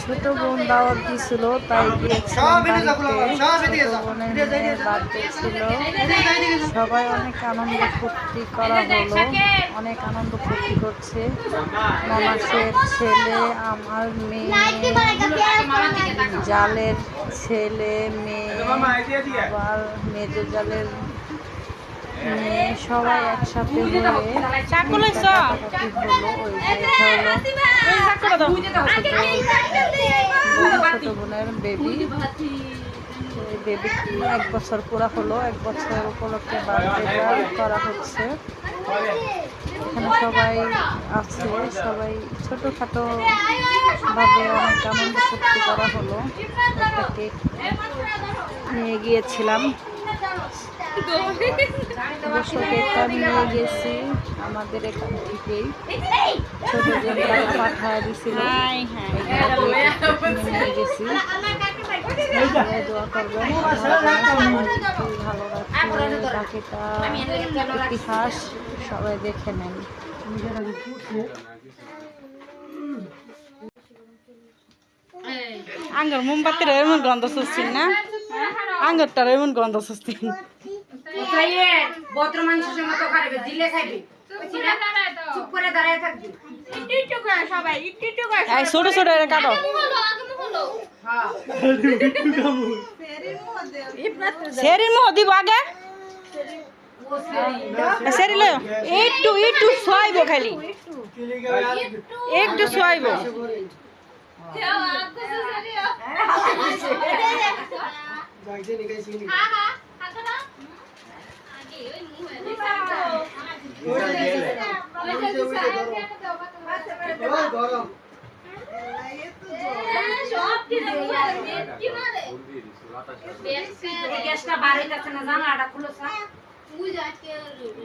ছোট বোন দাওয়াত দিছিল, তাই গিয়েছিলাম বাড়িতে। ছোট বোনের মেয়ের বার্থডে ছিল, সবাই অনেক আনন্দ ফুর্তি করা হলো, অনেক আনন্দ ফুর্তি করছে। ননাসের ছেলে, আমার মেয়ে, জালের ছেলে, মেয়ে, আবার মেজো জালের মেয়ে, সবাই একসাথে হয়ে কাটাকাটি হলো। ওই ছোট বোনের বেবি, বেবি 1 বছর পুরা হলো। 1 বছর উপলক্ষে বার্থডেটা করা হচ্ছে। এখানে সবাই আছে, সবাই ছোটোখাটো ভাবে অনেক আনন্দ ফুর্তি করা হলো। একটা কেক নিয়ে গিয়েছিলাম, অবশ্য কেকটা নিয়ে গেছি আমাদের এখান থেকেই। ছোট যে পাঠায় দিছিল, নিয়ে গেছি। দোয়া করবেন ভালো রাখছে, বাকিটা ইতিহাস সবাই দেখে নেন। আঙ্গর মোমবাতির এমন গন্ধ শুচ্ছি না, আঙ্গরটার এমন গন্ধ শুচ্ছি। ছোট ছোট কাটো, সেরির মুহ দিব আগে, সেরি লো একটু একটু সোয়াইব, খালি একটু সোয়াইব।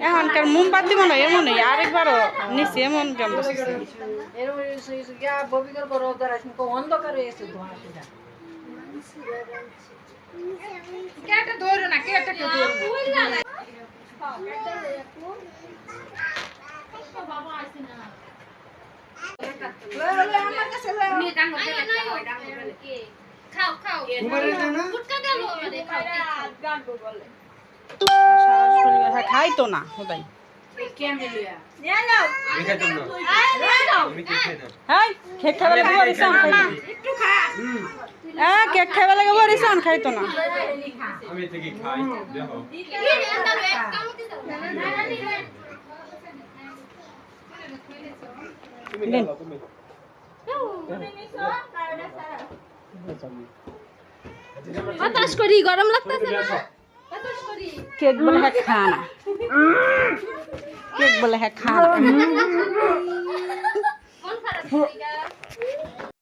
এখনকার মোমবাতি মনে হয় এমন আরেকবারও নিচে এমন গন্ধ অন্ধকার হয়েছে। খাইতো না ওটাই, কেক খাইবে লাগে বরিসান, কেক খাইবে লাগে বরিসান, খাইতো না। বাতাস করি, গরম লাগতেছে না। কেক বলে হ্যাঁ খানা, কেক বলে হ্যাঁ খানা।